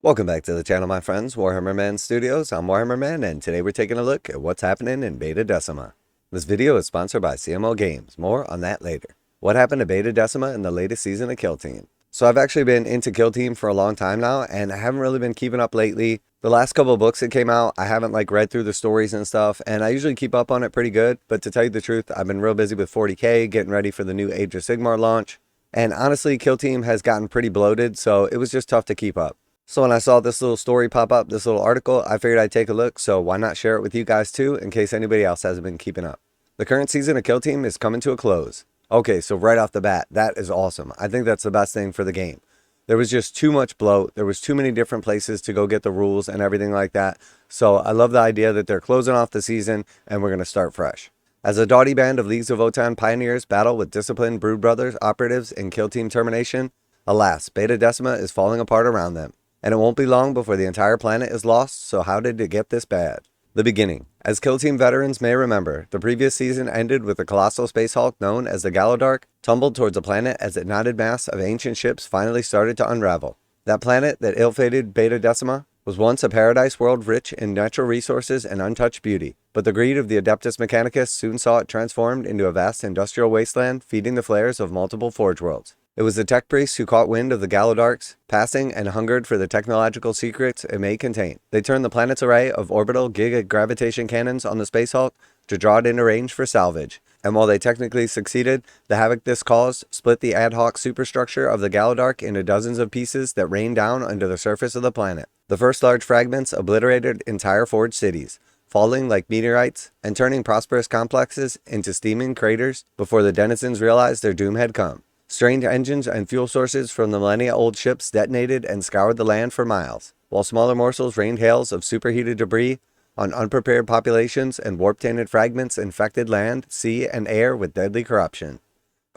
Welcome back to the channel, my friends. Warhammer Man Studios. I'm Warhammer Man, and today we're taking a look at what's happening in Beta Decima. This video is sponsored by CMO Games. More on that later. What happened to Beta Decima in the latest season of Kill Team? So I've actually been into Kill Team for a long time now, and I haven't really been keeping up lately. The last couple of books that came out, I haven't read through the stories and stuff, and I usually keep up on it pretty good. But to tell you the truth, I've been real busy with 40K, getting ready for the new Age of Sigmar launch. And honestly, Kill Team has gotten pretty bloated, so it was just tough to keep up. So when I saw this little story pop up, this little article, I figured I'd take a look, so why not share it with you guys too, in case anybody else hasn't been keeping up. The current season of Kill Team is coming to a close. Okay, so right off the bat, that is awesome. I think that's the best thing for the game. There was just too much bloat. There was too many different places to go get the rules and everything like that. So I love the idea that they're closing off the season and we're going to start fresh. As a doughty band of Leagues of Votann pioneers battle with disciplined Brood Brothers operatives in Kill Team termination, alas, Beta Decima is falling apart around them. And it won't be long before the entire planet is lost, so how did it get this bad? The beginning. As Kill Team veterans may remember, the previous season ended with the colossal space hulk known as the Gallowdark tumbled towards a planet as its knotted mass of ancient ships finally started to unravel. That planet that ill-fated Beta Decima was once a paradise world rich in natural resources and untouched beauty, but the greed of the Adeptus Mechanicus soon saw it transformed into a vast industrial wasteland feeding the flares of multiple forgeworlds. It was the tech priests who caught wind of the Gallowdark's passing and hungered for the technological secrets it may contain. They turned the planet's array of orbital giga-gravitation cannons on the Space Hulk to draw it into range for salvage. And while they technically succeeded, the havoc this caused split the ad hoc superstructure of the Gallowdark into dozens of pieces that rained down onto the surface of the planet. The first large fragments obliterated entire forged cities, falling like meteorites and turning prosperous complexes into steaming craters before the denizens realized their doom had come. Strange engines and fuel sources from the millennia-old ships detonated and scoured the land for miles, while smaller morsels rained hails of superheated debris on unprepared populations and warp-tainted fragments infected land, sea, and air with deadly corruption.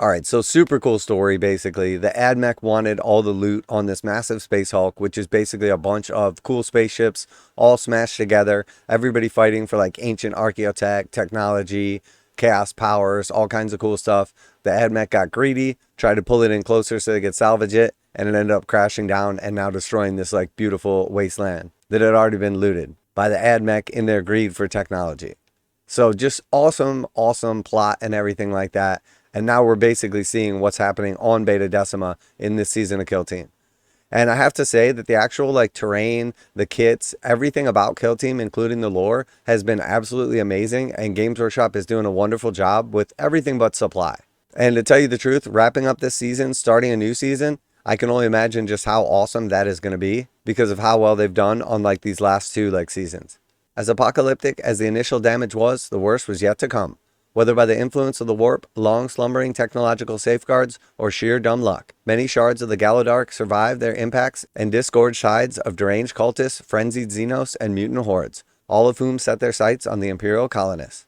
Alright, so super cool story, basically. The AdMech wanted all the loot on this massive Space Hulk, which is basically a bunch of cool spaceships all smashed together, everybody fighting for ancient archaeotech, technology, chaos powers, all kinds of cool stuff. The AdMech got greedy, tried to pull it in closer so they could salvage it, and it ended up crashing down and now destroying this beautiful wasteland that had already been looted by the AdMech in their greed for technology. So just awesome plot and everything like that. And now we're basically seeing what's happening on Beta Decima in this season of Kill Team. And I have to say that the actual terrain, the kits, everything about Kill Team, including the lore, has been absolutely amazing. And Games Workshop is doing a wonderful job with everything but supply. And to tell you the truth, wrapping up this season, starting a new season, I can only imagine just how awesome that is going to be because of how well they've done on these last two seasons. As apocalyptic as the initial damage was, the worst was yet to come. Whether by the influence of the warp, long slumbering technological safeguards, or sheer dumb luck, many shards of the Gallowdark survived their impacts and disgorged hides of deranged cultists, frenzied xenos, and mutant hordes, all of whom set their sights on the Imperial colonists.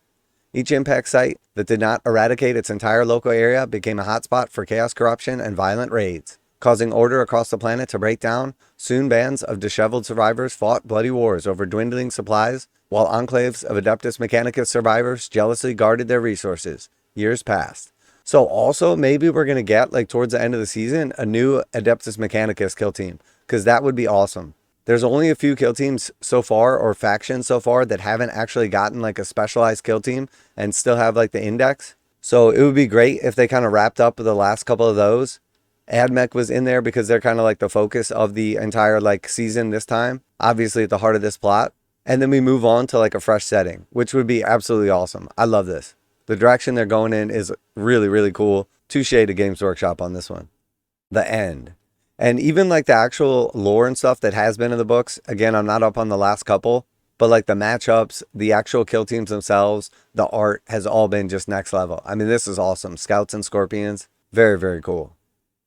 Each impact site that did not eradicate its entire local area became a hotspot for chaos, corruption, and violent raids. Causing order across the planet to break down, soon bands of disheveled survivors fought bloody wars over dwindling supplies, while enclaves of Adeptus Mechanicus survivors jealously guarded their resources. Years passed. So also, maybe we're going to get, towards the end of the season, a new Adeptus Mechanicus kill team, because that would be awesome. There's only a few kill teams so far, or factions so far, that haven't actually gotten a specialized kill team and still have the index. So it would be great if they kind of wrapped up the last couple of those. AdMech was in there because they're kind of the focus of the entire season this time, obviously at the heart of this plot. And then we move on to a fresh setting, which would be absolutely awesome. I love this. The direction they're going in is really cool. Touche to Games Workshop on this one. The end. And even the actual lore and stuff that has been in the books, again, I'm not up on the last couple, but the matchups, the actual kill teams themselves, the art has all been just next level. I mean, this is awesome. Scouts and Scorpions, very cool.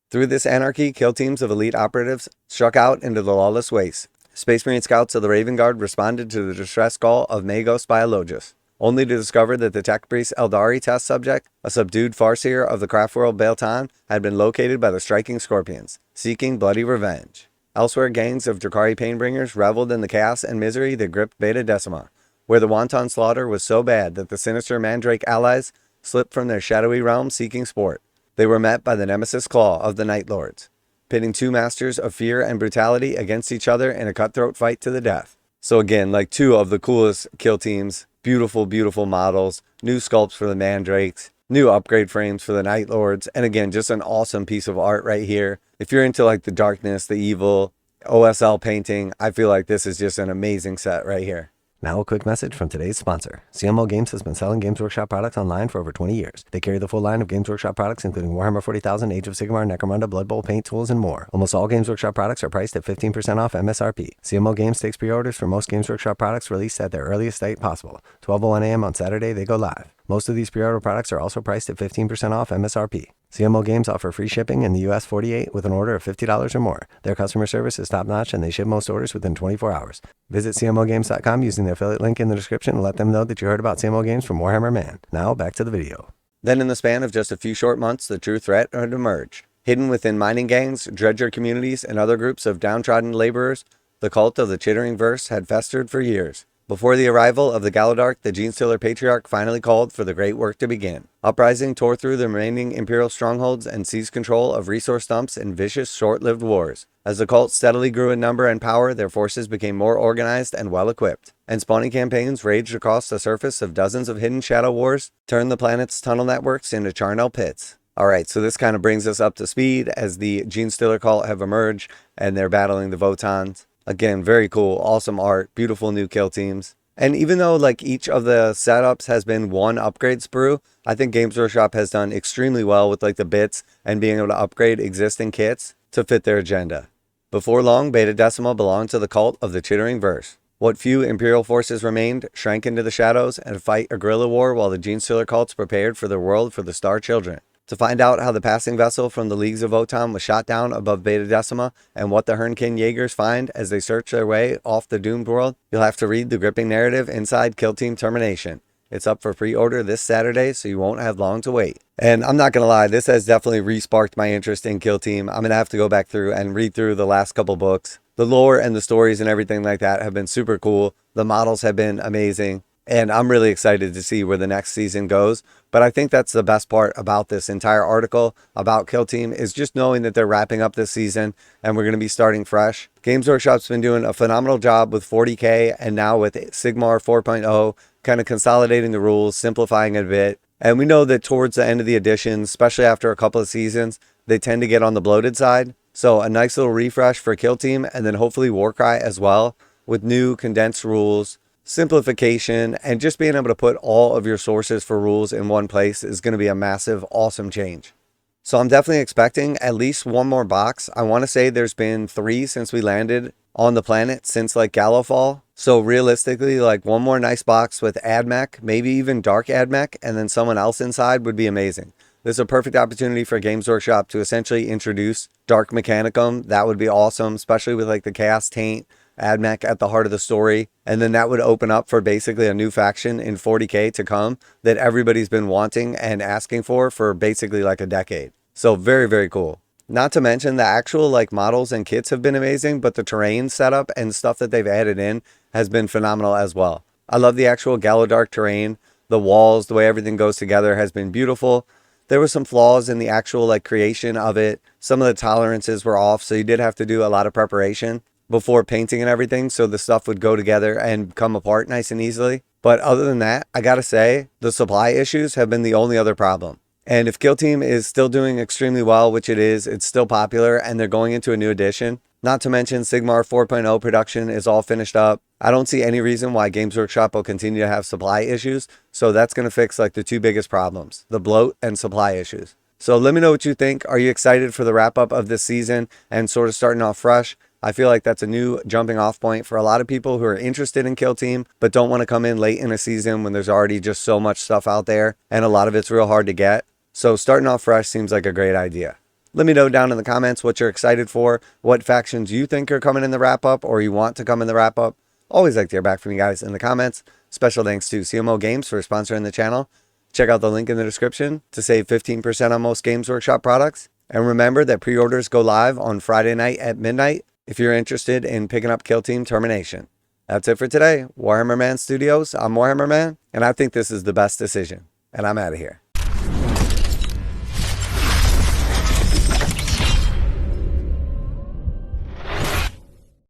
Through this anarchy, kill teams of elite operatives struck out into the lawless waste. Space Marine scouts of the Raven Guard responded to the distress call of Magos Biologus, only to discover that the tech priest Eldari test subject, a subdued farseer of the craftworld Beltan, had been located by the striking Scorpions, seeking bloody revenge. Elsewhere, gangs of Drakari Painbringers reveled in the chaos and misery that gripped Beta Decima, where the wanton slaughter was so bad that the sinister Mandrake allies slipped from their shadowy realm seeking sport. They were met by the nemesis claw of the Night Lords. pitting two masters of fear and brutality against each other in a cutthroat fight to the death. So again, like two of the coolest kill teams, beautiful, beautiful models, new sculpts for the mandrakes, new upgrade frames for the night lords, and again, just an awesome piece of art right here. If you're into like the darkness, the evil, OSL painting, I feel like this is just an amazing set right here. Now a quick message from today's sponsor. CMO Games has been selling Games Workshop products online for over 20 years. They carry the full line of Games Workshop products, including Warhammer 40,000, Age of Sigmar, Necromunda, Blood Bowl, paint tools, and more. Almost all Games Workshop products are priced at 15% off MSRP. CMO Games takes pre-orders for most Games Workshop products released at their earliest date possible. 12:01 a.m. on Saturday, they go live. Most of these pre-order products are also priced at 15% off MSRP. CMO Games offer free shipping in the US 48 with an order of $50 or more. Their customer service is top-notch and they ship most orders within 24 hours. Visit CMOGames.com using the affiliate link in the description and let them know that you heard about CMO Games from Warhammer Man. Now, back to the video. Then in the span of just a few short months, the true threat had emerged. Hidden within mining gangs, dredger communities, and other groups of downtrodden laborers, the cult of the Chittering Verse had festered for years. Before the arrival of the Galadark, the Genestealer Patriarch finally called for the great work to begin. Uprising tore through the remaining Imperial strongholds and seized control of resource dumps in vicious, short-lived wars. As the cult steadily grew in number and power, their forces became more organized and well-equipped. And spawning campaigns raged across the surface of dozens of hidden shadow wars, turned the planet's tunnel networks into charnel pits. Alright, so this kind of brings us up to speed as the Genestealer cult have emerged and they're battling the Votans. Again, very cool, awesome art, beautiful new kill teams. And even though like each of the setups has been one upgrade sprue, I think Games Workshop has done extremely well with like the bits and being able to upgrade existing kits to fit their agenda. Before long, Beta Decima belonged to the cult of the Chittering Verse. What few Imperial forces remained shrank into the shadows and fight a guerrilla war while the Genestealer cults prepared for their world for the Star Children. To find out how the passing vessel from the Leagues of Wotan was shot down above Beta Decima and what the Hernkin Jaegers find as they search their way off the doomed world, you'll have to read the gripping narrative inside Kill Team Termination. It's up for pre-order this Saturday, so you won't have long to wait. And I'm not going to lie, this has definitely re-sparked my interest in Kill Team. I'm going to have to go back through and read through the last couple books. The lore and the stories and everything like that have been super cool. The models have been amazing. And I'm really excited to see where the next season goes. But I think that's the best part about this entire article about Kill Team is just knowing that they're wrapping up this season and we're going to be starting fresh. Games Workshop's been doing a phenomenal job with 40K and now with Sigmar 4.0, kind of consolidating the rules, simplifying it a bit. And we know that towards the end of the editions, especially after a couple of seasons, they tend to get on the bloated side. So a nice little refresh for Kill Team and then hopefully Warcry as well with new condensed rules. Simplification and just being able to put all of your sources for rules in one place is going to be a massive, awesome change. So I'm definitely expecting at least one more box. I want to say there's been 3 since we landed on the planet since like Gallowfall. So realistically, like one more nice box with AdMech, maybe even Dark AdMech, and then someone else inside would be amazing. This is a perfect opportunity for Games Workshop to essentially introduce Dark Mechanicum. That would be awesome, especially with like the Chaos Taint AdMech at the heart of the story, and then that would open up for basically a new faction in 40K to come that everybody's been wanting and asking for basically like a decade. So very, very cool. Not to mention the actual like models and kits have been amazing, but the terrain setup and stuff that they've added in has been phenomenal as well. I love the actual Galadark terrain, the walls, the way everything goes together has been beautiful. There were some flaws in the actual like creation of it. Some of the tolerances were off, so you did have to do a lot of preparation before painting and everything, so the stuff would go together and come apart nice and easily. But other than that, I gotta say, the supply issues have been the only other problem. And if Kill Team is still doing extremely well, which it is, it's still popular, and they're going into a new edition. Not to mention Sigmar 4.0 production is all finished up. I don't see any reason why Games Workshop will continue to have supply issues, so that's going to fix like the 2 biggest problems, the bloat and supply issues. So let me know what you think. Are you excited for the wrap up of this season and sort of starting off fresh? I feel like that's a new jumping off point for a lot of people who are interested in Kill Team, but don't want to come in late in a season when there's already just so much stuff out there and a lot of it's real hard to get. So starting off fresh seems like a great idea. Let me know down in the comments what you're excited for, what factions you think are coming in the wrap up or you want to come in the wrap up. Always like to hear back from you guys in the comments. Special thanks to CMO Games for sponsoring the channel. Check out the link in the description to save 15% on most Games Workshop products. And remember that pre-orders go live on Friday night at midnight if you're interested in picking up Kill Team Termination. That's it for today. Warhammer Man Studios, I'm Warhammer Man, and I think this is the best decision. And I'm out of here.